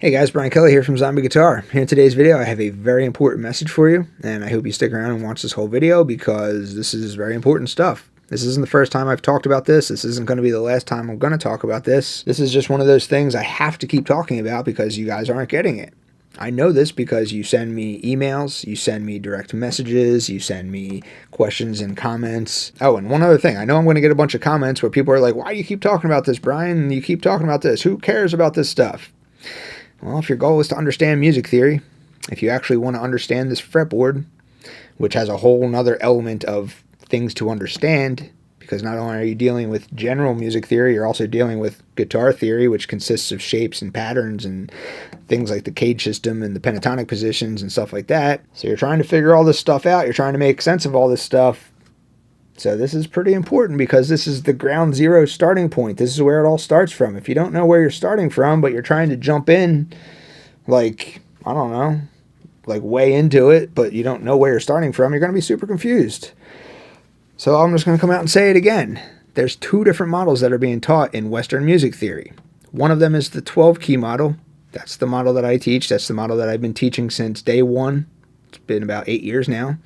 Hey guys, Brian Kelly here from Zombie Guitar. In today's video, I have a very important message for you, and I hope you stick around and watch this whole video because this is very important stuff. This isn't the first time I've talked about this. This isn't going to be the last time I'm going to talk about this. This is just one of those things I have to keep talking about because you guys aren't getting it. I know this because you send me emails, you send me direct messages, you send me questions and comments. Oh, and one other thing. I know I'm going to get a bunch of comments where people are like, why do you keep talking about this, Brian? You keep talking about this. Who cares about this stuff? Well, if your goal is to understand music theory, if you actually want to understand this fretboard, which has a whole nother element of things to understand, because not only are you dealing with general music theory, you're also dealing with guitar theory, which consists of shapes and patterns and things like the cage system and the pentatonic positions and stuff like that. So you're trying to figure all this stuff out. You're trying to make sense of all this stuff. So this is pretty important because this is the ground zero starting point. This is where it all starts from. If you don't know where you're starting from, but you're trying to jump in, like, I don't know, like way into it, but you don't know where you're starting from, you're going to be super confused. So I'm just going to come out and say it again. There's two different models that are being taught in Western music theory. One of them is the 12-key model. That's the model that I teach. That's the model that I've been teaching since day one. It's been about 8 years now.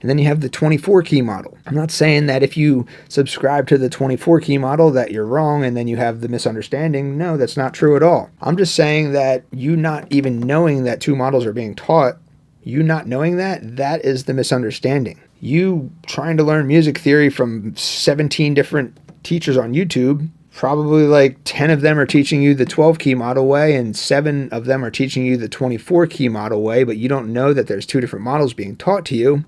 And then you have the 24-key model. I'm not saying that if you subscribe to the 24-key model that you're wrong and then you have the misunderstanding. No, that's not true at all. I'm just saying that you not even knowing that two models are being taught, you not knowing that is the misunderstanding. You trying to learn music theory from 17 different teachers on YouTube, probably like 10 of them are teaching you the 12-key model way and 7 of them are teaching you the 24-key model way, but you don't know that there's two different models being taught to you.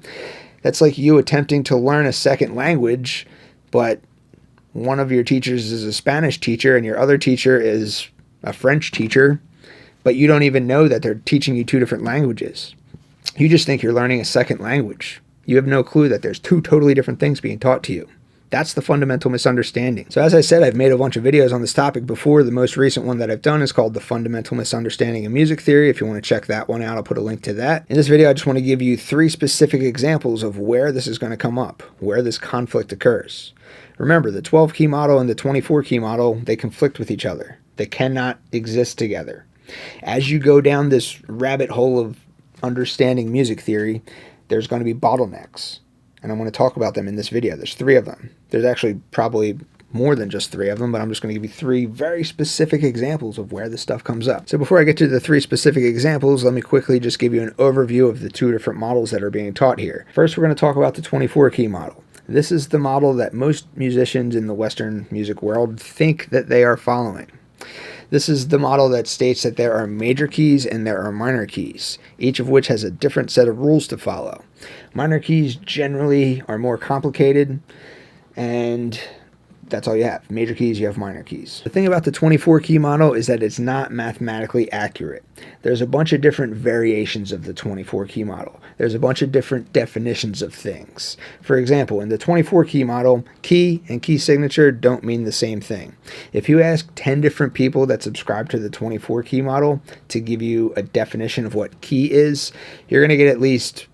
That's like you attempting to learn a second language, but one of your teachers is a Spanish teacher and your other teacher is a French teacher, but you don't even know that they're teaching you two different languages. You just think you're learning a second language. You have no clue that there's two totally different things being taught to you. That's the fundamental misunderstanding. So as I said, I've made a bunch of videos on this topic before. The most recent one that I've done is called The Fundamental Misunderstanding of Music Theory. If you want to check that one out, I'll put a link to that. In this video, I just want to give you 3 specific examples of where this is going to come up, where this conflict occurs. Remember, the 12-key model and the 24-key model, they conflict with each other. They cannot exist together. As you go down this rabbit hole of understanding music theory, there's going to be bottlenecks. And I'm going to talk about them in this video. There's 3 of them. There's actually probably more than just 3 of them, but I'm just going to give you 3 very specific examples of where this stuff comes up. So before I get to the 3 specific examples, let me quickly just give you an overview of the 2 different models that are being taught here. First, we're going to talk about the 24-key model. This is the model that most musicians in the Western music world think that they are following. This is the model that states that there are major keys and there are minor keys, each of which has a different set of rules to follow. Minor keys generally are more complicated, and that's all you have. Major keys, you have minor keys. The thing about the 24-key model is that it's not mathematically accurate. There's a bunch of different variations of the 24-key model. There's a bunch of different definitions of things. For example, in the 24-key model, key and key signature don't mean the same thing. If you ask 10 different people that subscribe to the 24-key model to give you a definition of what key is, you're going to get at least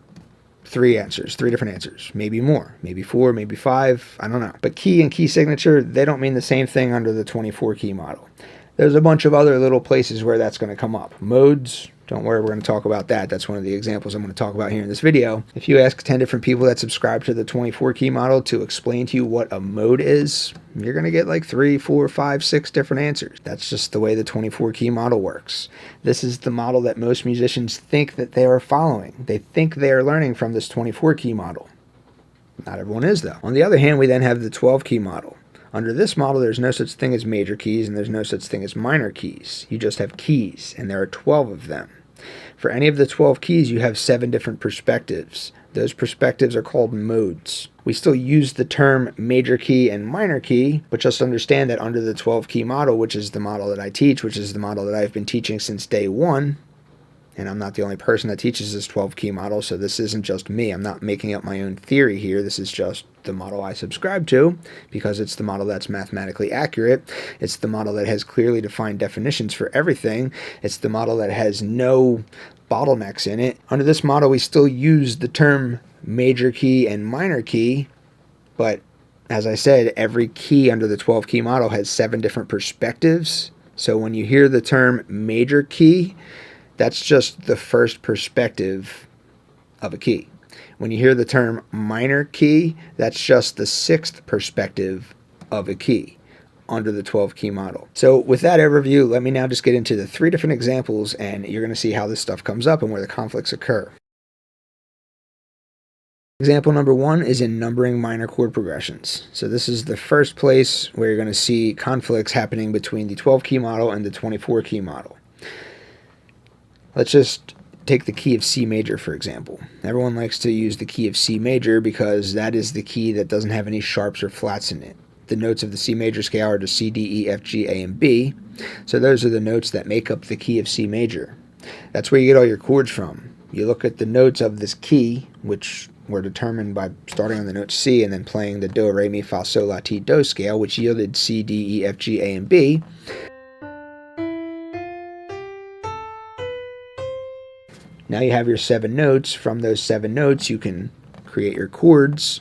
3 different answers, maybe more, maybe 4, maybe 5, I don't know. But key and key signature, they don't mean the same thing under the 24-key model. There's a bunch of other little places where that's going to come up. Modes, don't worry, we're going to talk about that. That's one of the examples I'm going to talk about here in this video. If you ask 10 different people that subscribe to the 24-key model to explain to you what a mode is, you're going to get like 3, 4, 5, 6 different answers. That's just the way the 24-key model works. This is the model that most musicians think that they are following. They think they are learning from this 24-key model. Not everyone is, though. On the other hand, we then have the 12-key model. Under this model, there's no such thing as major keys and there's no such thing as minor keys. You just have keys, and there are 12 of them. For any of the 12 keys, you have 7 different perspectives. Those perspectives are called modes. We still use the term major key and minor key, but just understand that under the 12-key model, which is the model that I teach, which is the model that I've been teaching since day one, and I'm not the only person that teaches this 12-key model, so this isn't just me. I'm not making up my own theory here. This is just the model I subscribe to because it's the model that's mathematically accurate. It's the model that has clearly defined definitions for everything. It's the model that has no bottlenecks in it. Under this model, we still use the term major key and minor key, but as I said, every key under the 12-key model has 7 different perspectives So when you hear the term major key, that's just the first perspective of a key. When you hear the term minor key, that's just the sixth perspective of a key under the 12-key model. So with that overview, let me now just get into the 3 different examples, and you're going to see how this stuff comes up and where the conflicts occur. Example number 1 is in numbering minor chord progressions. So this is the first place where you're going to see conflicts happening between the 12-key model and the 24-key model. Let's just take the key of C major, for example. Everyone likes to use the key of C major because that is the key that doesn't have any sharps or flats in it. The notes of the C major scale are just C, D, E, F, G, A, and B. So those are the notes that make up the key of C major. That's where you get all your chords from. You look at the notes of this key, which were determined by starting on the note C and then playing the Do, Re, Mi, Fa, Sol, La, Ti, Do scale, which yielded C, D, E, F, G, A, and B. Now you have your 7 notes. From those 7 notes, you can create your chords.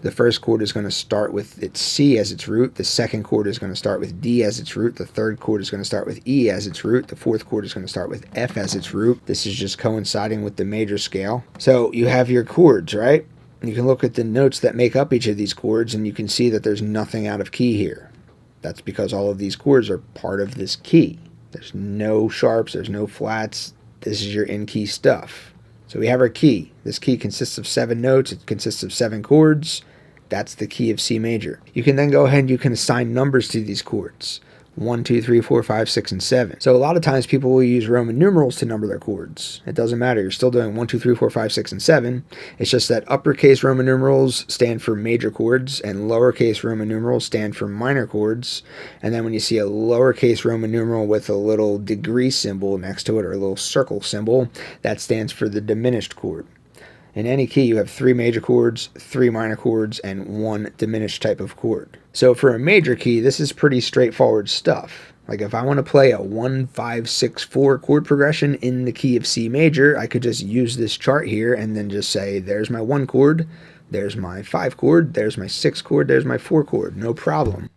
The first chord is going to start with its C as its root. The second chord is going to start with D as its root. The third chord is going to start with E as its root. The fourth chord is going to start with F as its root. This is just coinciding with the major scale. So you have your chords, right? You can look at the notes that make up each of these chords, and you can see that there's nothing out of key here. That's because all of these chords are part of this key. There's no sharps, there's no flats. This is your in-key stuff. So we have our key. This key consists of 7 notes. It consists of 7 chords. That's the key of C major. You can then go ahead and you can assign numbers to these chords. 1, 2, 3, 4, 5, 6, and 7. So a lot of times people will use Roman numerals to number their chords. It doesn't matter. You're still doing 1, 2, 3, 4, 5, 6, and 7. It's just that uppercase Roman numerals stand for major chords and lowercase Roman numerals stand for minor chords. And then when you see a lowercase Roman numeral with a little degree symbol next to it or a little circle symbol, that stands for the diminished chord. In any key, you have 3 major chords, 3 minor chords, and 1 diminished type of chord. So for a major key, this is pretty straightforward stuff. Like if I want to play a 1, 5, 6, 4 chord progression in the key of C major, I could just use this chart here and then just say, there's my 1 chord, there's my 5 chord, there's my 6 chord, there's my 4 chord. No problem.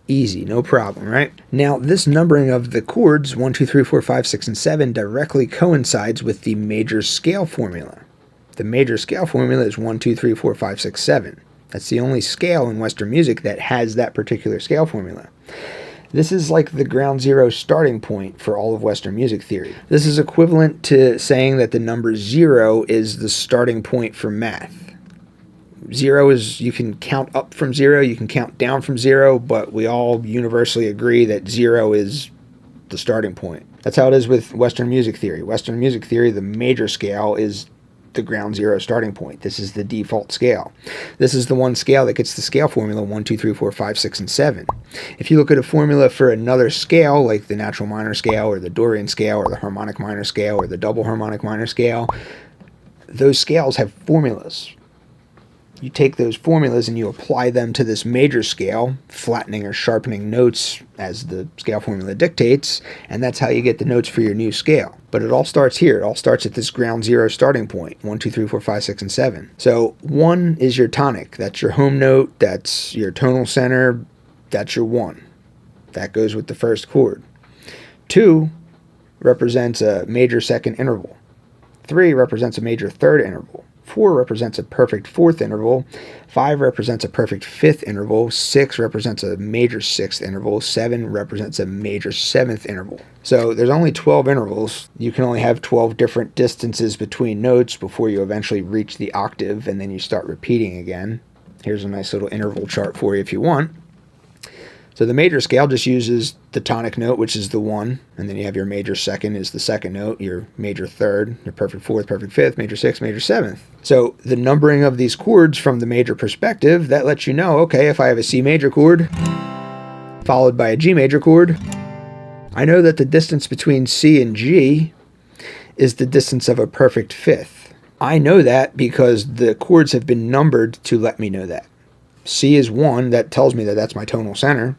Easy, no problem, right? Now, this numbering of the chords, 1, 2, 3, 4, 5, 6, and 7, directly coincides with the major scale formula. The major scale formula is 1, 2, 3, 4, 5, 6, 7. That's the only scale in Western music that has that particular scale formula. This is like the ground zero starting point for all of Western music theory. This is equivalent to saying that the number 0 is the starting point for math. 0 is, you can count up from 0, you can count down from 0, but we all universally agree that 0 is the starting point. That's how it is with Western music theory. Western music theory, the major scale is the ground zero starting point. This is the default scale. This is the one scale that gets the scale formula 1, 2, 3, 4, 5, 6, and 7. If you look at a formula for another scale, like the natural minor scale or the Dorian scale or the harmonic minor scale or the double harmonic minor scale, those scales have formulas. You take those formulas and you apply them to this major scale, flattening or sharpening notes as the scale formula dictates, and that's how you get the notes for your new scale. But it all starts here. It all starts at this ground zero starting point, 1, 2, 3, 4, 5, 6, and 7. So 1 is your tonic. That's your home note. That's your tonal center. That's your 1. That goes with the first chord. 2 represents a major second interval. 3 represents a major third interval. 4 represents a perfect fourth interval. 5 represents a perfect fifth interval. 6 represents a major sixth interval. 7 represents a major seventh interval. So there's only 12 intervals. You can only have 12 different distances between notes before you eventually reach the octave, and then you start repeating again. Here's a nice little interval chart for you if you want. So the major scale just uses the tonic note, which is the 1, and then you have your major second is the second note, your major third, your perfect fourth, perfect fifth, major sixth, major seventh. So the numbering of these chords from the major perspective, that lets you know, okay, if I have a C major chord followed by a G major chord, I know that the distance between C and G is the distance of a perfect fifth. I know that because the chords have been numbered to let me know that. C is 1, that tells me that that's my tonal center.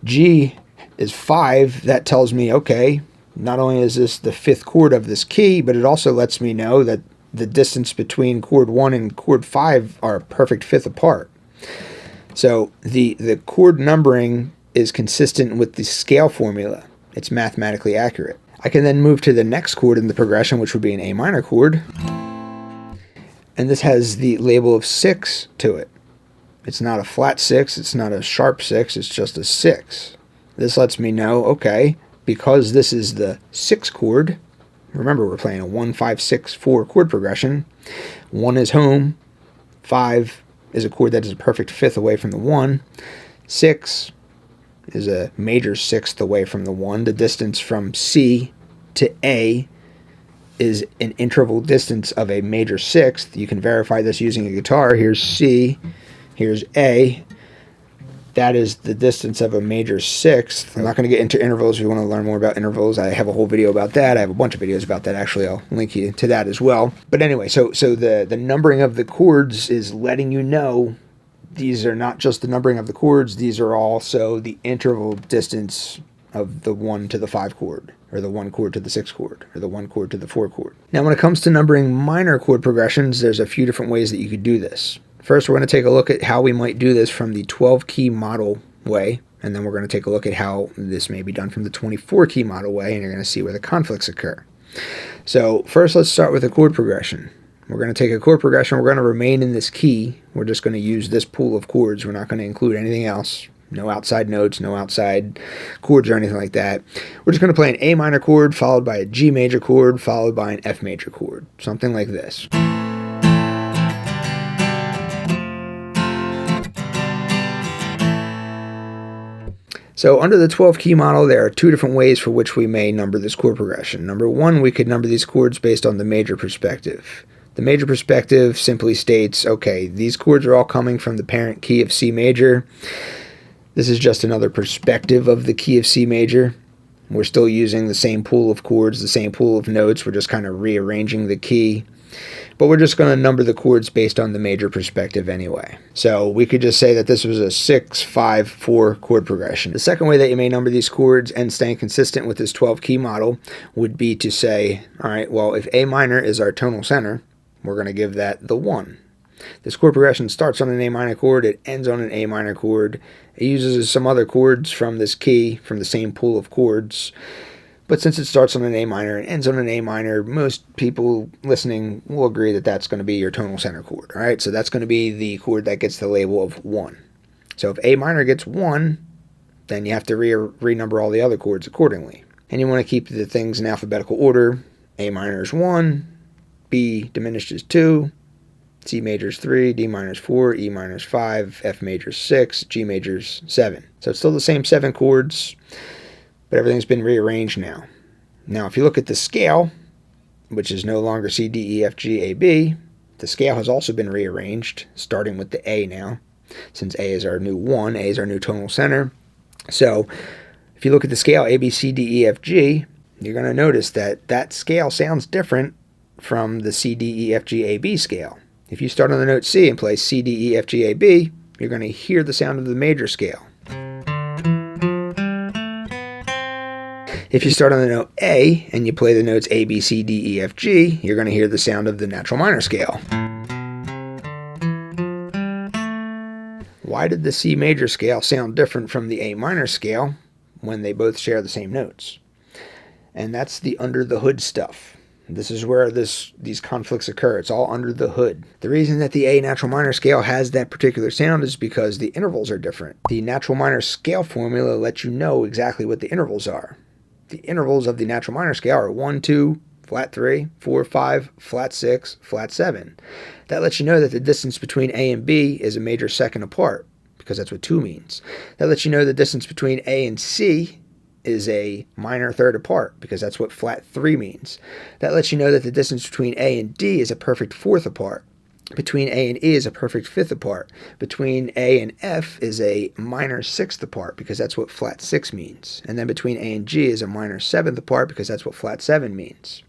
G is 5, that tells me, okay, not only is this the fifth chord of this key, but it also lets me know that the distance between chord 1 and chord 5 are a perfect fifth apart. So the chord numbering is consistent with the scale formula. It's mathematically accurate. I can then move to the next chord in the progression, which would be an A minor chord. And this has the label of 6 to it. It's not a flat 6, it's not a sharp 6, it's just a 6. This lets me know, okay, because this is the 6 chord, remember we're playing a 1, 5, 6, 4 chord progression. 1 is home, 5 is a chord that is a perfect fifth away from the 1, 6 is a major sixth away from the 1. The distance from C to A is an interval distance of a major sixth. You can verify this using a guitar. Here's C, here's A. That is the distance of a major sixth. I'm not going to get into intervals. If you want to learn more about intervals, I have a whole video about that. I have a bunch of videos about that, actually. I'll link you to that as well. But anyway, so the numbering of the chords is letting you know these are not just the numbering of the chords, these are also the interval distance of the 1 to the 5 chord, or the 1 chord to the 6 chord, or the 1 chord to the 4 chord. Now, when it comes to numbering minor chord progressions, there's a few different ways that you could do this. First, we're going to take a look at how we might do this from the 12-key model way, and then we're going to take a look at how this may be done from the 24-key model way, and you're going to see where the conflicts occur. So first, let's start with a chord progression. We're going to take a chord progression. We're going to remain in this key. We're just going to use this pool of chords. We're not going to include anything else. No outside notes, no outside chords or anything like that. We're just going to play an A minor chord followed by a G major chord followed by an F major chord. Something like this. So under the 12-key model, there are two different ways for which we may number this chord progression. Number one, we could number these chords based on the major perspective. The major perspective simply states, okay, these chords are all coming from the parent key of C major. This is just another perspective of the key of C major. We're still using the same pool of chords, the same pool of notes. We're just kind of rearranging the key. But we're just going to number the chords based on the major perspective anyway. So we could just say that this was a 6, 5, 4 chord progression. The second way that you may number these chords and staying consistent with this 12-key model would be to say, all right, well, if A minor is our tonal center, we're going to give that the 1. This chord progression starts on an A minor chord, it ends on an A minor chord. It uses some other chords from this key, from the same pool of chords. But since it starts on an A minor and ends on an A minor, most people listening will agree that that's going to be your tonal center chord. All right, so that's going to be the chord that gets the label of 1. So if A minor gets 1, then you have to renumber all the other chords accordingly. And you want to keep the things in alphabetical order. A minor is 1, B diminished is 2, C major is 3, D minor is 4, E minor is 5, F major is 6, G major is 7. So it's still the same 7 chords, but everything's been rearranged now. Now, if you look at the scale, which is no longer C, D, E, F, G, A, B, the scale has also been rearranged, starting with the A now, since A is our new 1, A is our new tonal center. So if you look at the scale A, B, C, D, E, F, G, you're going to notice that that scale sounds different from the C, D, E, F, G, A, B scale. If you start on the note C and play C, D, E, F, G, A, B, you're going to hear the sound of the major scale. If you start on the note A and you play the notes A, B, C, D, E, F, G, you're going to hear the sound of the natural minor scale. Why did the C major scale sound different from the A minor scale when they both share the same notes? And that's the under the hood stuff. This is where these conflicts occur. It's all under the hood. The reason that the A natural minor scale has that particular sound is because the intervals are different. The natural minor scale formula lets you know exactly what the intervals are. The intervals of the natural minor scale are 1, 2, flat 3, 4, 5, flat 6, flat 7. That lets you know that the distance between A and B is a major second apart, because that's what 2 means. That lets you know the distance between A and C is a minor third apart, because that's what flat 3 means. That lets you know that the distance between A and D is a perfect fourth apart. Between A and E is a perfect fifth apart. Between A and F is a minor sixth apart, because that's what flat 6 means. And then between A and G is a minor seventh apart, because that's what flat 7 means.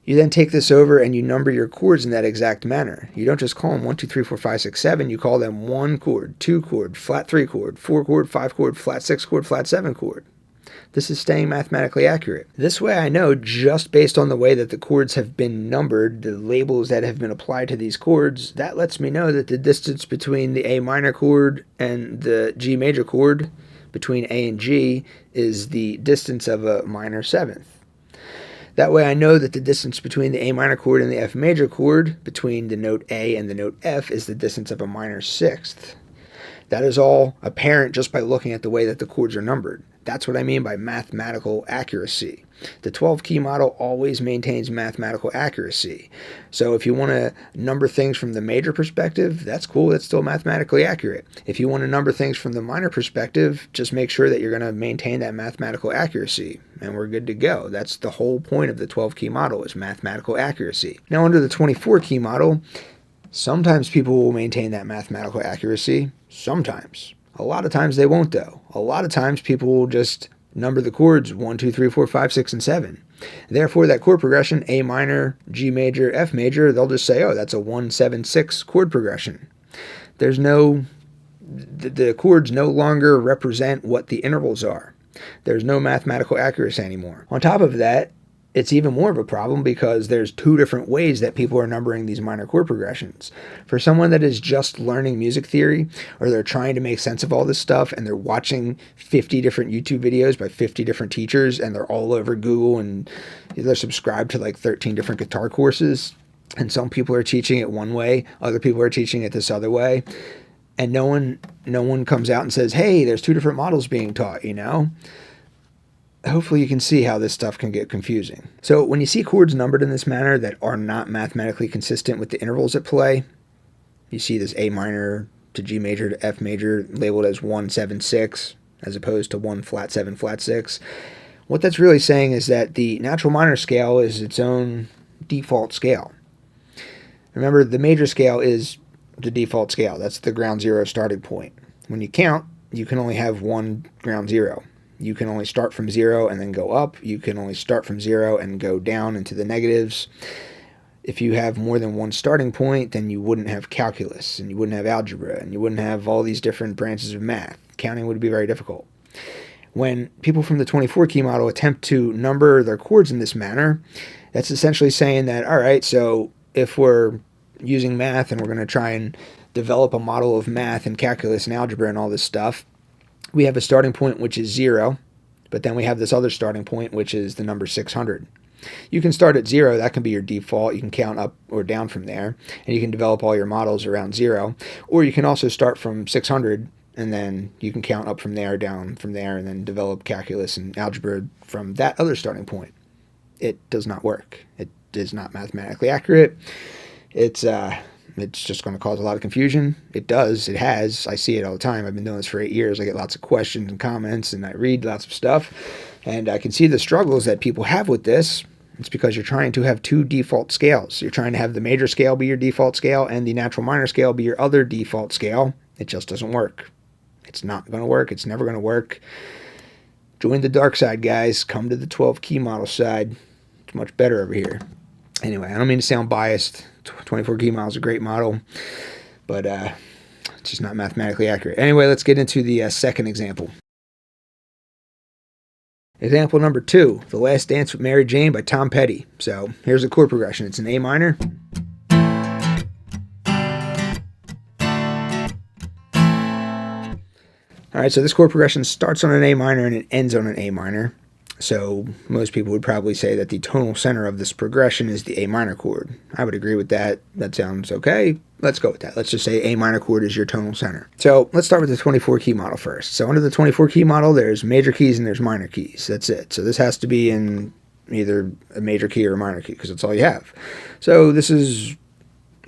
You then take this over and you number your chords in that exact manner. You don't just call them 1, 2, 3, 4, 5, 6, 7. You call them 1 chord, 2 chord, flat 3 chord, 4 chord, 5 chord, flat 6 chord, flat 7 chord. This is staying mathematically accurate. This way I know, just based on the way that the chords have been numbered, the labels that have been applied to these chords, that lets me know that the distance between the A minor chord and the G major chord, between A and G, is the distance of a minor seventh. That way I know that the distance between the A minor chord and the F major chord, between the note A and the note F, is the distance of a minor sixth. That is all apparent just by looking at the way that the chords are numbered. That's what I mean by mathematical accuracy. The 12-key model always maintains mathematical accuracy. So if you want to number things from the major perspective, that's cool, that's still mathematically accurate. If you want to number things from the minor perspective, just make sure that you're going to maintain that mathematical accuracy, and we're good to go. That's the whole point of the 12-key model, is mathematical accuracy. Now under the 24-key model, sometimes people will maintain that mathematical accuracy, sometimes. A lot of times they won't, though. A lot of times people will just number the chords 1, 2, 3, 4, 5, 6, and 7. Therefore, that chord progression, A minor, G major, F major, they'll just say, oh, that's a 1, 7, 6 chord progression. There's no, the chords no longer represent what the intervals are. There's no mathematical accuracy anymore. On top of that, it's even more of a problem because there's two different ways that people are numbering these minor chord progressions. For someone that is just learning music theory, or they're trying to make sense of all this stuff, and they're watching 50 different YouTube videos by 50 different teachers, and they're all over Google, and they're subscribed to like 13 different guitar courses, and some people are teaching it one way, other people are teaching it this other way, and no one comes out and says, hey, there's two different models being taught, you know? Hopefully you can see how this stuff can get confusing. So when you see chords numbered in this manner that are not mathematically consistent with the intervals at play, you see this A minor to G major to F major labeled as 1, 7, 6, as opposed to 1, flat 7, flat 6. What that's really saying is that the natural minor scale is its own default scale. Remember, the major scale is the default scale. That's the ground zero starting point. When you count, you can only have one ground zero. You can only start from 0 and then go up. You can only start from 0 and go down into the negatives. If you have more than one starting point, then you wouldn't have calculus, and you wouldn't have algebra, and you wouldn't have all these different branches of math. Counting would be very difficult. When people from the 24-key model attempt to number their chords in this manner, that's essentially saying that, all right, so if we're using math and we're going to try and develop a model of math and calculus and algebra and all this stuff, we have a starting point which is 0, but then we have this other starting point which is the number 600. You can start at 0, that can be your default. You can count up or down from there, and you can develop all your models around 0. Or you can also start from 600, and then you can count up from there, down from there, and then develop calculus and algebra from that other starting point. It does not work. It is not mathematically accurate. It's just going to cause a lot of confusion. It does. It has. I see it all the time. I've been doing this for 8 years. I get lots of questions and comments, and I read lots of stuff. And I can see the struggles that people have with this. It's because you're trying to have two default scales. You're trying to have the major scale be your default scale and the natural minor scale be your other default scale. It just doesn't work. It's not going to work. It's never going to work. Join the dark side, guys. Come to the 12-key model side. It's much better over here. Anyway, I don't mean to sound biased. 24-key model is a great model, but it's just not mathematically accurate. Anyway, let's get into the second example. Example number 2, The Last Dance with Mary Jane by Tom Petty. So here's the chord progression. It's an A minor. All right, so this chord progression starts on an A minor and it ends on an A minor. So most people would probably say that the tonal center of this progression is the A minor chord. I would agree with that. That sounds okay. Let's go with that. Let's just say A minor chord is your tonal center. So let's start with the 24-key model first. So under the 24-key model, there's major keys and there's minor keys. That's it. So this has to be in either a major key or a minor key because that's all you have. So this is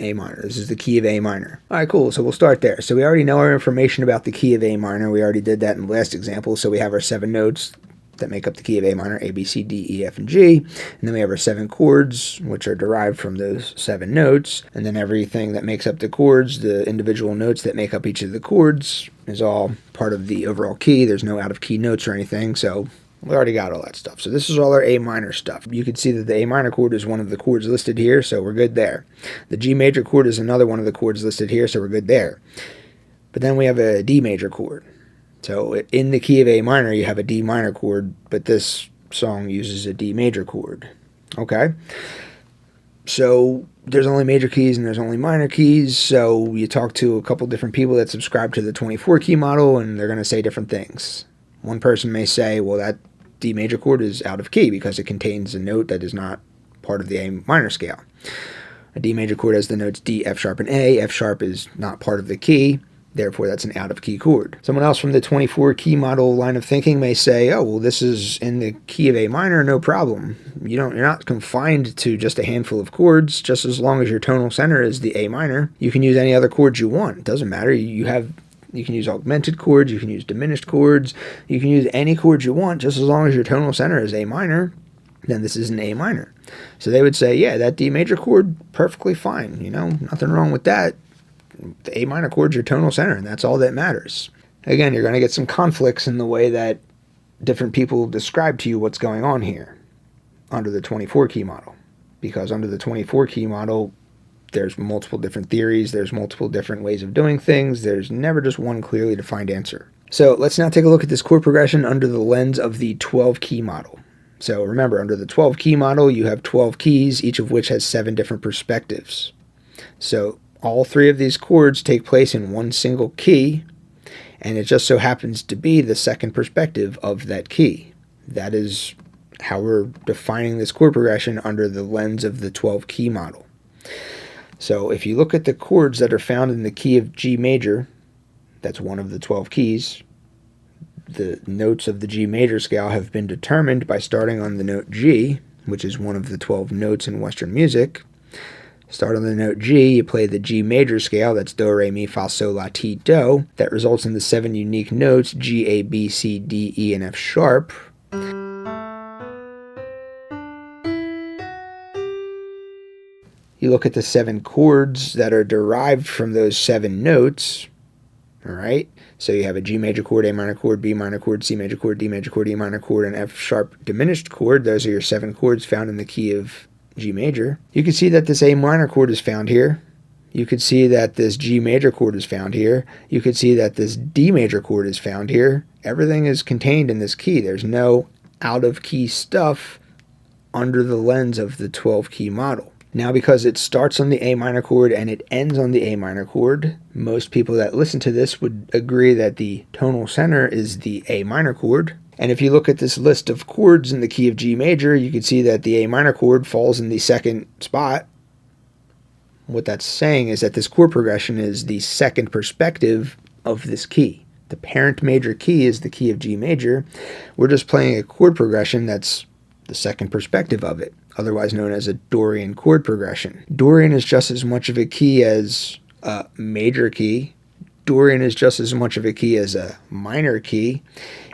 A minor. This is the key of A minor. All right, cool. So we'll start there. So we already know our information about the key of A minor. We already did that in the last example. So we have our 7 notes that make up the key of A minor, A, B, C, D, E, F, and G. And then we have our 7 chords, which are derived from those 7 notes. And then everything that makes up the chords, the individual notes that make up each of the chords, is all part of the overall key. There's no out-of-key notes or anything, so we already got all that stuff. So this is all our A minor stuff. You can see that the A minor chord is one of the chords listed here, so we're good there. The G major chord is another one of the chords listed here, so we're good there. But then we have a D major chord. So in the key of A minor, you have a D minor chord, but this song uses a D major chord. Okay? So there's only major keys and there's only minor keys. So you talk to a couple different people that subscribe to the 24 key model, and they're going to say different things. One person may say, well, that D major chord is out of key because it contains a note that is not part of the A minor scale. A D major chord has the notes D, F sharp, and A. F sharp is not part of the key. Therefore, that's an out-of-key chord. Someone else from the 24-key model line of thinking may say, oh, well, this is in the key of A minor, no problem. You're not confined to just a handful of chords. Just as long as your tonal center is the A minor, you can use any other chords you want. It doesn't matter. You can use augmented chords, you can use diminished chords, you can use any chords you want, just as long as your tonal center is A minor, then this is an A minor. So they would say, yeah, that D major chord, perfectly fine. Nothing wrong with that. The A minor chord's your tonal center, and that's all that matters. Again, you're going to get some conflicts in the way that different people describe to you what's going on here under the 24-key model. Because under the 24-key model, there's multiple different theories, there's multiple different ways of doing things, there's never just one clearly defined answer. So let's now take a look at this chord progression under the lens of the 12-key model. So remember, under the 12-key model, you have 12 keys, each of which has 7 different perspectives. So all 3 of these chords take place in one single key, and it just so happens to be the second perspective of that key. That is how we're defining this chord progression under the lens of the 12-key model. So if you look at the chords that are found in the key of G major, that's one of the 12 keys, the notes of the G major scale have been determined by starting on the note G, which is one of the 12 notes in Western music. Start on the note G, you play the G major scale, that's Do, Re, Mi, Fa, Sol, La, Ti, Do. That results in the 7 unique notes, G, A, B, C, D, E, and F sharp. You look at the 7 chords that are derived from those 7 notes, all right? So you have a G major chord, A minor chord, B minor chord, C major chord, D major chord, E minor chord, and F sharp diminished chord. Those are your 7 chords found in the key of G major. You can see that this A minor chord is found here. You could see that this G major chord is found here. You could see that this D major chord is found here. Everything is contained in this key. There's no out-of-key stuff under the lens of the 12-key model. Now, because it starts on the A minor chord and it ends on the A minor chord, most people that listen to this would agree that the tonal center is the A minor chord. And if you look at this list of chords in the key of G major, you can see that the A minor chord falls in the second spot. What that's saying is that this chord progression is the second perspective of this key. The parent major key is the key of G major. We're just playing a chord progression that's the second perspective of it, otherwise known as a Dorian chord progression. Dorian is just as much of a key as a major key. Dorian is just as much of a key as a minor key.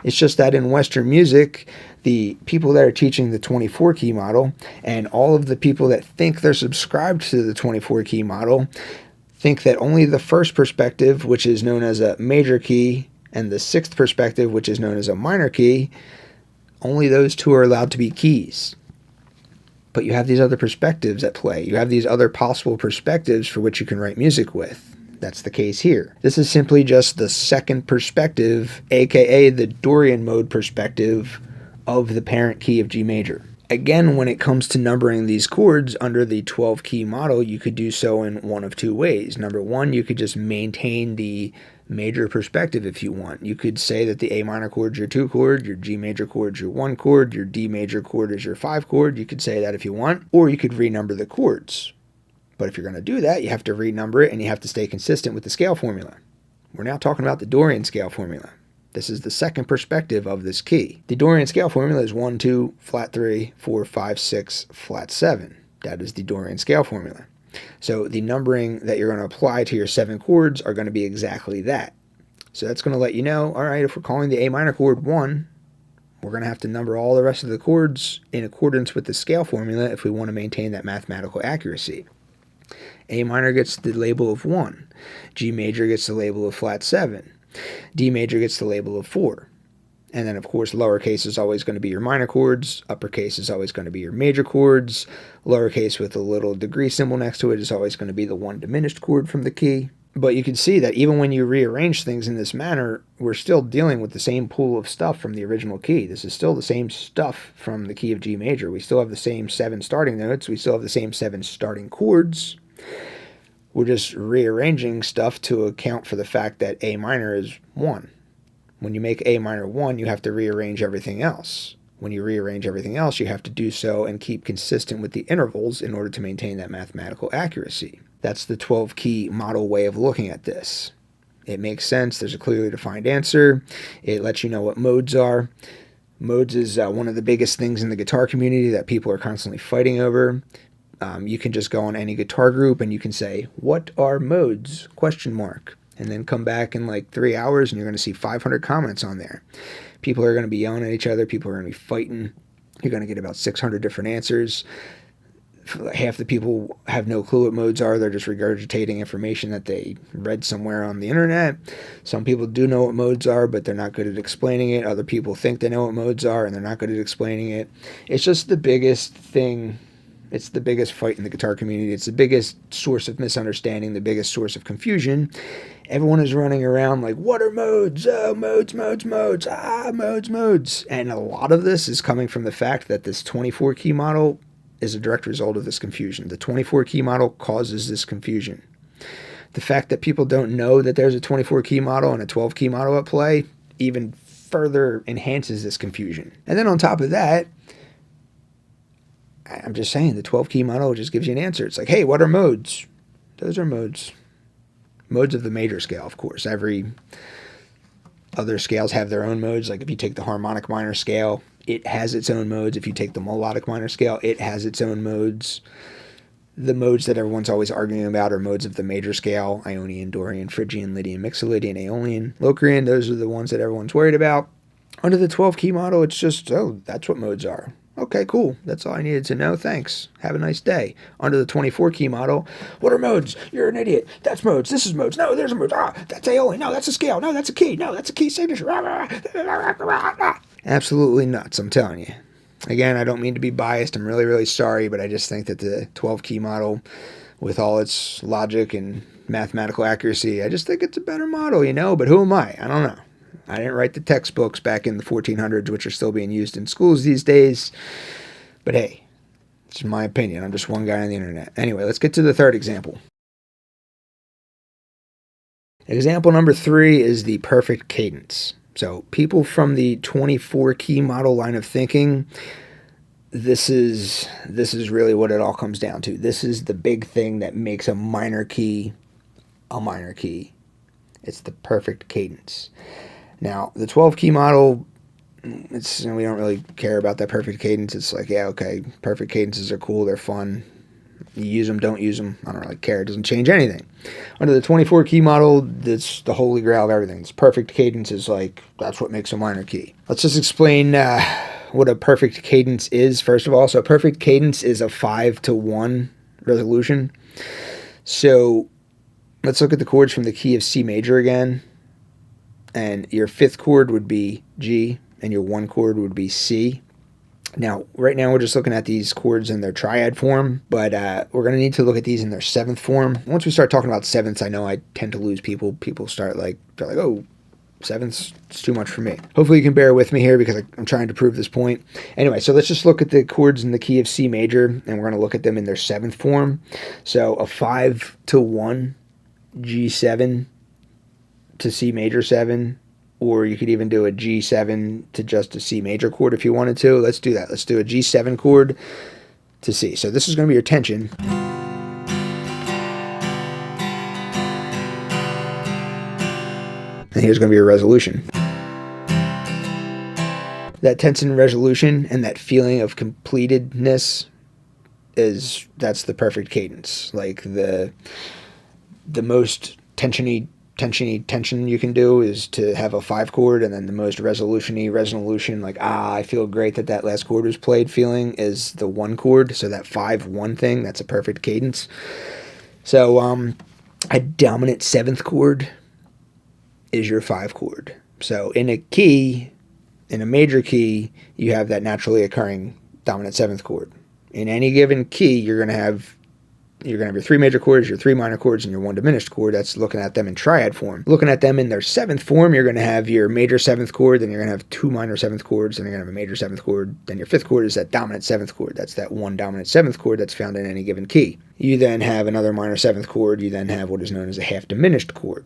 It's just that in Western music, the people that are teaching the 24-key model and all of the people that think they're subscribed to the 24-key model think that only the first perspective, which is known as a major key, and the sixth perspective, which is known as a minor key, only those two are allowed to be keys. But you have these other perspectives at play. You have these other possible perspectives for which you can write music with. That's the case here. This is simply just the second perspective, aka the Dorian mode perspective of the parent key of G major. Again, when it comes to numbering these chords under the 12-key model, you could do so in one of 2 ways. Number one, you could just maintain the major perspective if you want. You could say that the A minor chord is your 2 chord, your G major chord is your 1 chord, your D major chord is your 5 chord. You could say that if you want, or you could renumber the chords. But if you're going to do that, you have to renumber it and you have to stay consistent with the scale formula. We're now talking about the Dorian scale formula. This is the second perspective of this key. The Dorian scale formula is 1, 2, flat 3, 4, 5, 6, flat 7. That is the Dorian scale formula. So the numbering that you're going to apply to your 7 chords are going to be exactly that. So that's going to let you know, all right, if we're calling the A minor chord 1, we're going to have to number all the rest of the chords in accordance with the scale formula if we want to maintain that mathematical accuracy. A minor gets the label of 1. G major gets the label of flat 7. D major gets the label of 4. And then, of course, lowercase is always going to be your minor chords. Uppercase is always going to be your major chords. Lowercase with a little degree symbol next to it is always going to be the 1 diminished chord from the key. But you can see that even when you rearrange things in this manner, we're still dealing with the same pool of stuff from the original key. This is still the same stuff from the key of G major. We still have the same 7 starting notes. We still have the same 7 starting chords. We're just rearranging stuff to account for the fact that A minor is 1. When you make A minor 1, you have to rearrange everything else. When you rearrange everything else, you have to do so and keep consistent with the intervals in order to maintain that mathematical accuracy. That's the 12-key model way of looking at this. It makes sense. There's a clearly defined answer. It lets you know what modes are. Modes is one of the biggest things in the guitar community that people are constantly fighting over. You can just go on any guitar group and you can say, "What are modes?" ? And then come back in like 3 hours and you're going to see 500 comments on there. People are going to be yelling at each other. People are going to be fighting. You're going to get about 600 different answers. Half the people have no clue what modes are. They're just regurgitating information that they read somewhere on the internet. Some people do know what modes are, but they're not good at explaining it. Other people think they know what modes are, and they're not good at explaining it. It's just the biggest thing. It's the biggest fight in the guitar community. It's the biggest source of misunderstanding, the biggest source of confusion. Everyone is running around like, what are modes? Oh, modes, modes, modes. Modes, modes. And a lot of this is coming from the fact that this 24-key model is a direct result of this confusion. The 24-key model causes this confusion. The fact that people don't know that there's a 24-key model and a 12-key model at play even further enhances this confusion. And then on top of that, I'm just saying, the 12-key model just gives you an answer. It's like, hey, what are modes? Those are modes. Modes of the major scale, of course. Every other scales have their own modes. Like if you take the harmonic minor scale, it has its own modes. If you take the melodic minor scale, it has its own modes. The modes that everyone's always arguing about are modes of the major scale: Ionian, Dorian, Phrygian, Lydian, Mixolydian, Aeolian, Locrian. Those are the ones that everyone's worried about. Under the 12-key model, it's just, oh, that's what modes are. Okay, cool. That's all I needed to know. Thanks. Have a nice day. Under the 24-key model, what are modes? You're an idiot. That's modes. This is modes. No, there's a mode. That's Aeolian. No, that's a scale. No, that's a key. No, that's a key signature. Absolutely nuts, I'm telling you. Again, I don't mean to be biased. I'm really, really sorry, but I just think that the 12-key model, with all its logic and mathematical accuracy, I just think it's a better model, you know? But who am I? I don't know. I didn't write the textbooks back in the 1400s, which are still being used in schools these days. But hey, it's my opinion. I'm just one guy on the internet. Anyway, let's get to the third example. Example number 3 is the perfect cadence. So people from the 24-key model line of thinking, this is really what it all comes down to. This is the big thing that makes a minor key a minor key. It's the perfect cadence. Now, the 12-key model, we don't really care about that perfect cadence. It's like, yeah, okay, perfect cadences are cool, they're fun. You use them, don't use them, I don't really care. It doesn't change anything. Under the 24-key model, that's the holy grail of everything. This perfect cadence is like, that's what makes a minor key. Let's just explain what a perfect cadence is, first of all. So a perfect cadence is a 5-to-1 resolution. So let's look at the chords from the key of C major again. And your 5th chord would be G, and your 1 chord would be C. Now, right now we're just looking at these chords in their triad form, but we're going to need to look at these in their 7th form. Once we start talking about 7ths, I know I tend to lose people. People start they're like, oh, 7ths, it's too much for me. Hopefully you can bear with me here because I'm trying to prove this point. Anyway, so let's just look at the chords in the key of C major, and we're going to look at them in their 7th form. So a 5-to-1 G7 to C major 7, or you could even do a G7 to just a C major chord if you wanted to. Let's do that. Let's do a G7 chord to C. So this is going to be your tension. And here's going to be your resolution. That tension resolution and that feeling of completedness that's the perfect cadence. Like the most tension you can do is to have a 5 chord, and then the most resolution, like, I feel great that last chord was played feeling, is the 1 chord. So that 5-1 thing, that's a perfect cadence. So a dominant 7th chord is your 5 chord. So in a major key, you have that naturally occurring dominant 7th chord. In any given key, you're going to have You're going to have your 3 major chords, your 3 minor chords, and your 1 diminished chord. That's looking at them in triad form. Looking at them in their 7th form, you're going to have your major 7th chord, then you're going to have 2 minor 7th chords, then you're going to have a major 7th chord, then your 5th chord is that dominant 7th chord. That's that 1 dominant 7th chord that's found in any given key. You then have another minor 7th chord. You then have what is known as a half diminished chord.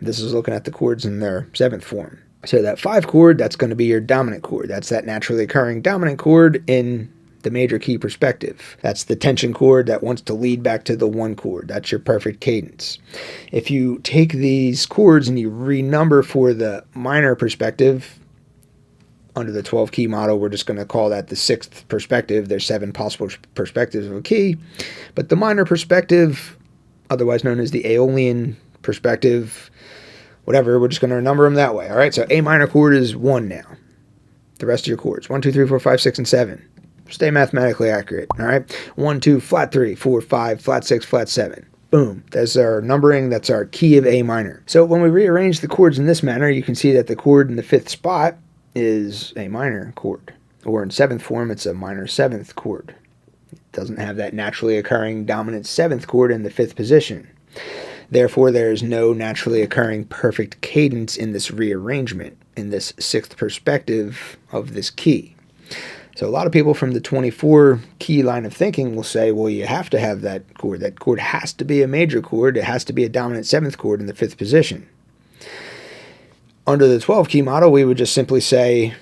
This is looking at the chords in their 7th form. So that 5 chord, that's going to be your dominant chord. That's that naturally occurring dominant chord in the major key perspective. That's the tension chord that wants to lead back to the 1 chord. That's your perfect cadence. If you take these chords and you renumber for the minor perspective, under the 12 key model, we're just going to call that the 6th perspective. There's 7 possible perspectives of a key, but the minor perspective, otherwise known as the Aeolian perspective, whatever, we're just going to number them that way. All right, so A minor chord is 1 now. The rest of your chords, 1, 2, 3, 4, 5, 6, and 7. Stay mathematically accurate, all right? 1, 2, flat 3, 4, 5, flat 6, flat 7. Boom. That's our numbering. That's our key of A minor. So when we rearrange the chords in this manner, you can see that the chord in the 5th spot is a minor chord. Or in 7th form, it's a minor 7th chord. It doesn't have that naturally occurring dominant 7th chord in the 5th position. Therefore, there is no naturally occurring perfect cadence in this rearrangement, in this 6th perspective of this key. So a lot of people from the 24 key line of thinking will say, well, you have to have that chord. That chord has to be a major chord. It has to be a dominant 7th chord in the 5th position. Under the 12 key model, we would just simply say,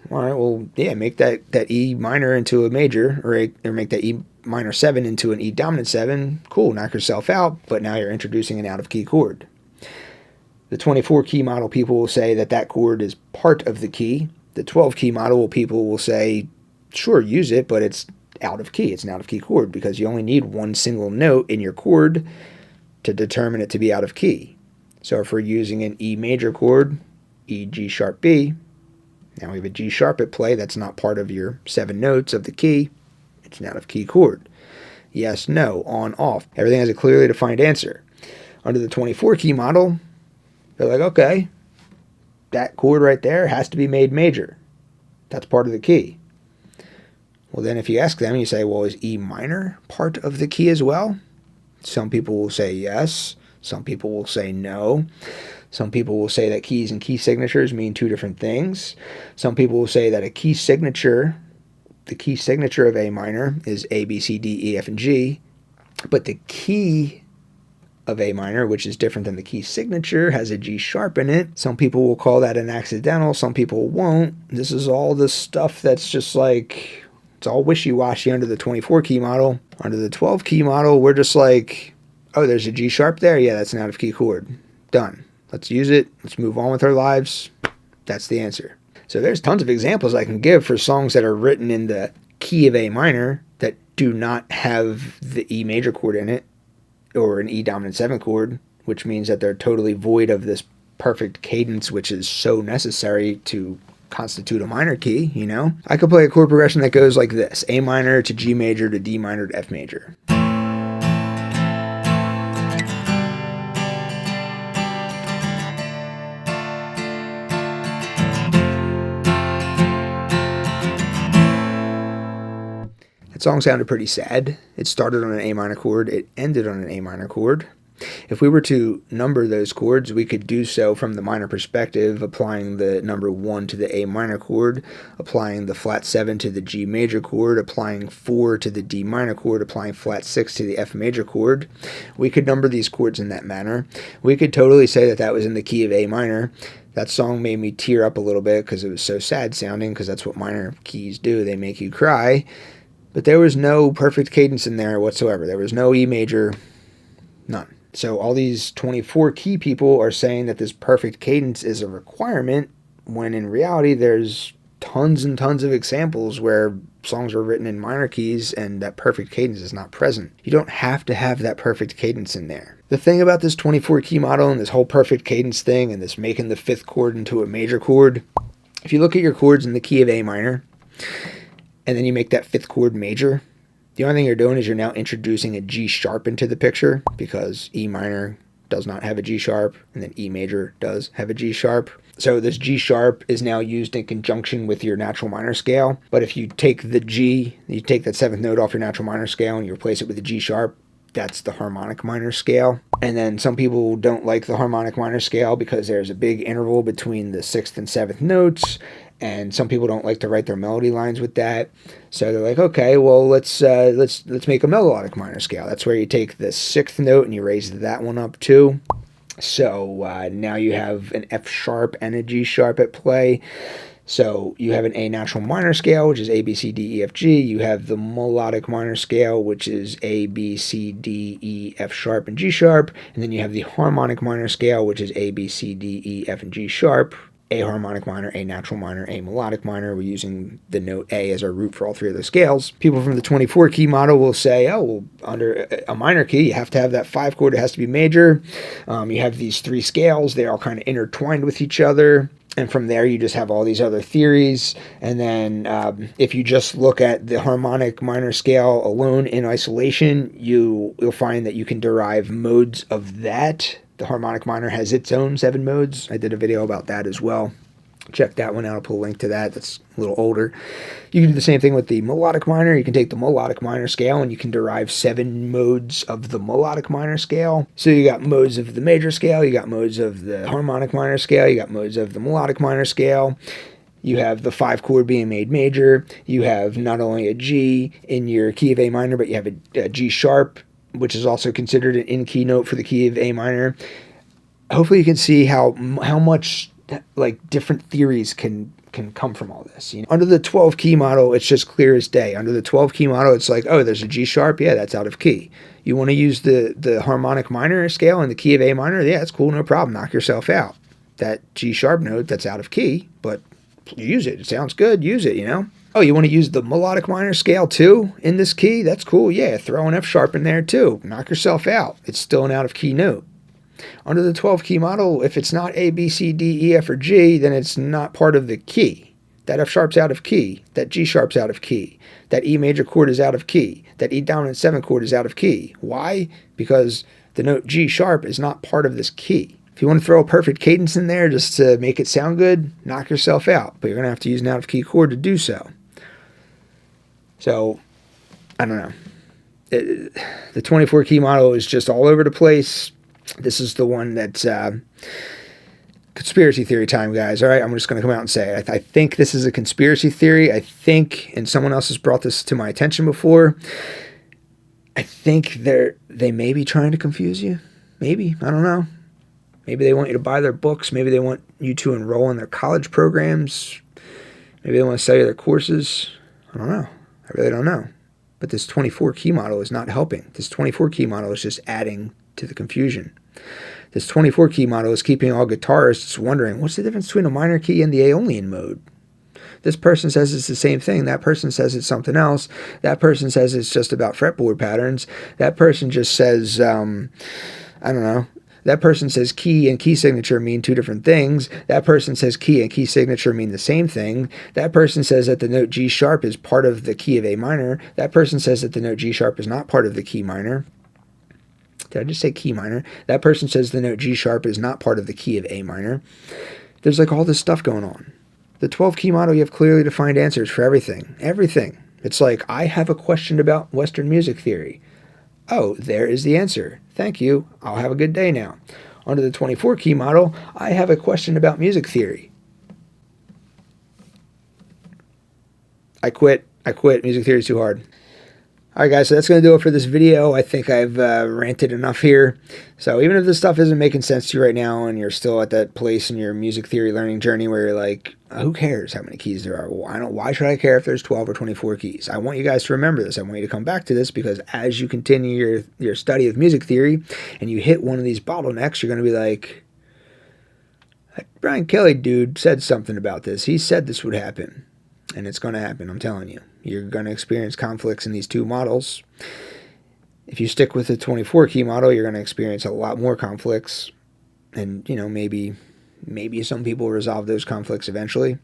all right, well, yeah, make that E minor into a major, or make that E minor 7 into an E dominant 7. Cool, knock yourself out, but now you're introducing an out-of-key chord. The 24 key model people will say that that chord is part of the key. The 12 key model people will say, sure, use it, but it's out of key. It's an out-of-key chord because you only need one single note in your chord to determine it to be out of key. So if we're using an E major chord, E, G sharp, B, now we have a G sharp at play. That's not part of your 7 notes of the key. It's an out-of-key chord. Yes, no, on, off. Everything has a clearly defined answer. Under the 24 key model, they're like, okay, that chord right there has to be made major. That's part of the key. Well, then if you ask them, you say, well, is E minor part of the key as well? Some people will say yes. Some people will say no. Some people will say that keys and key signatures mean 2 different things. Some people will say that a key signature, the key signature of A minor is A, B, C, D, E, F, and G, but the key of A minor, which is different than the key signature, has a G sharp in it. Some people will call that an accidental. Some people won't. This is all the stuff that's just like, it's all wishy-washy under the 24 key model. Under the 12 key model, we're just like, oh, there's a G sharp there? Yeah, that's an out-of-key chord. Done. Let's use it. Let's move on with our lives. That's the answer. So there's tons of examples I can give for songs that are written in the key of A minor that do not have the E major chord in it, or an E dominant 7th chord, which means that they're totally void of this perfect cadence, which is so necessary to constitute a minor key, you know? I could play a chord progression that goes like this: A minor to G major to D minor to F major. That song sounded pretty sad. It started on an A minor chord. It ended on an A minor chord. If we were to number those chords, we could do so from the minor perspective, applying the number 1 to the A minor chord, applying the flat 7 to the G major chord, applying 4 to the D minor chord, applying flat 6 to the F major chord. We could number these chords in that manner. We could totally say that that was in the key of A minor. That song made me tear up a little bit because it was so sad sounding, because that's what minor keys do. They make you cry. But there was no perfect cadence in there whatsoever. There was no E major, none. So all these 24 key people are saying that this perfect cadence is a requirement, when in reality there's tons and tons of examples where songs are written in minor keys and that perfect cadence is not present. You don't have to have that perfect cadence in there. The thing about this 24 key model and this whole perfect cadence thing and this making the 5th chord into a major chord, if you look at your chords in the key of A minor, and then you make that 5th chord major, the only thing you're doing is you're now introducing a G sharp into the picture, because E minor does not have a G sharp, and then E major does have a G sharp. So this G sharp is now used in conjunction with your natural minor scale. But if you take the G, you take that 7th note off your natural minor scale and you replace it with a G sharp, that's the harmonic minor scale. And then some people don't like the harmonic minor scale because there's a big interval between the 6th and 7th notes, and some people don't like to write their melody lines with that. So they're like, okay, well, let's make a melodic minor scale. That's where you take the 6th note and you raise that one up too. So now you have an F sharp and a G sharp at play. So you have an A natural minor scale, which is A, B, C, D, E, F, G. You have the melodic minor scale, which is A, B, C, D, E, F sharp, and G sharp. And then you have the harmonic minor scale, which is A, B, C, D, E, F, and G sharp. A harmonic minor, A natural minor, A melodic minor. We're using the note A as our root for all three of those scales. People from the 24 key model will say, oh, well, under a minor key, you have to have that 5 chord. It has to be major. You have these 3 scales. They're all kind of intertwined with each other. And from there, you just have all these other theories. And then if you just look at the harmonic minor scale alone in isolation, you'll find that you can derive modes of that. The harmonic minor has its own 7 modes. I did a video about that as well. Check that one out. I'll put a link to that. That's a little older. You can do the same thing with the melodic minor. You can take the melodic minor scale and you can derive 7 modes of the melodic minor scale. So you got modes of the major scale, you got modes of the harmonic minor scale, you got modes of the melodic minor scale. You have the 5 chord being made major. You have not only a G in your key of A minor, but you have a G sharp, which is also considered an in-key note for the key of A minor. Hopefully you can see how much like different theories can come from all this. You know? Under the 12 key model, it's just clear as day. Under the 12 key model, it's like, oh, there's a G sharp. Yeah, that's out of key. You want to use the harmonic minor scale in the key of A minor? Yeah, it's cool, no problem. Knock yourself out. That G sharp note, that's out of key, but use it. It sounds good. Use it, you know? Oh, you want to use the melodic minor scale too in this key? That's cool. Yeah, throw an F sharp in there too. Knock yourself out. It's still an out of key note. Under the 12 key model, if it's not A, B, C, D, E, F, or G, then it's not part of the key. That F sharp's out of key. That G sharp's out of key. That E major chord is out of key. That E dominant 7 chord is out of key. Why? Because the note G sharp is not part of this key. If you want to throw a perfect cadence in there just to make it sound good, knock yourself out. But you're going to have to use an out of key chord to do so. So, I don't know. The 24 key model is just all over the place. This is the one that's conspiracy theory time, guys. All right, I'm just going to come out and say it. I think this is a conspiracy theory. I think, and someone else has brought this to my attention before, I think they may be trying to confuse you. Maybe. I don't know. Maybe they want you to buy their books. Maybe they want you to enroll in their college programs. Maybe they want to sell you their courses. I don't know. I really don't know. But this 24 key model is not helping. This 24 key model is just adding to the confusion. This 24 key model is keeping all guitarists wondering, what's the difference between a minor key and the Aeolian mode? This person says it's the same thing. That person says it's something else. That person says it's just about fretboard patterns. That person just says, I don't know. That person says key and key signature mean 2 different things. That person says key and key signature mean the same thing. That person says that the note G sharp is part of the key of A minor. That person says that the note G sharp is not part of the key minor. Did I just say key minor? That person says the note G sharp is not part of the key of A minor. There's like all this stuff going on. The 12 key model, you have clearly defined answers for everything. Everything. It's like, I have a question about Western music theory. Oh, there is the answer. Thank you. I'll have a good day now. Under the 24 key model, I have a question about music theory. I quit. Music theory is too hard. Alright guys, so that's going to do it for this video. I think I've ranted enough here. So even if this stuff isn't making sense to you right now and you're still at that place in your music theory learning journey where you're like, who cares how many keys there are? Why should I care if there's 12 or 24 keys? I want you guys to remember this. I want you to come back to this because as you continue your study of music theory and you hit one of these bottlenecks, you're going to be like, that Brian Kelly dude said something about this. He said this would happen. And it's going to happen, I'm telling you. You're going to experience conflicts in these 2 models. If you stick with the 24 key model, you're going to experience a lot more conflicts. And, you know, maybe some people resolve those conflicts eventually.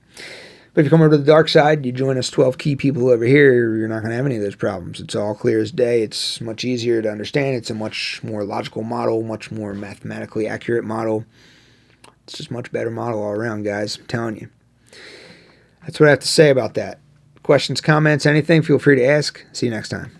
But if you come over to the dark side, you join us 12 key people over here, you're not going to have any of those problems. It's all clear as day. It's much easier to understand. It's a much more logical model, much more mathematically accurate model. It's just a much better model all around, guys. I'm telling you. That's what I have to say about that. Questions, comments, anything, feel free to ask. See you next time.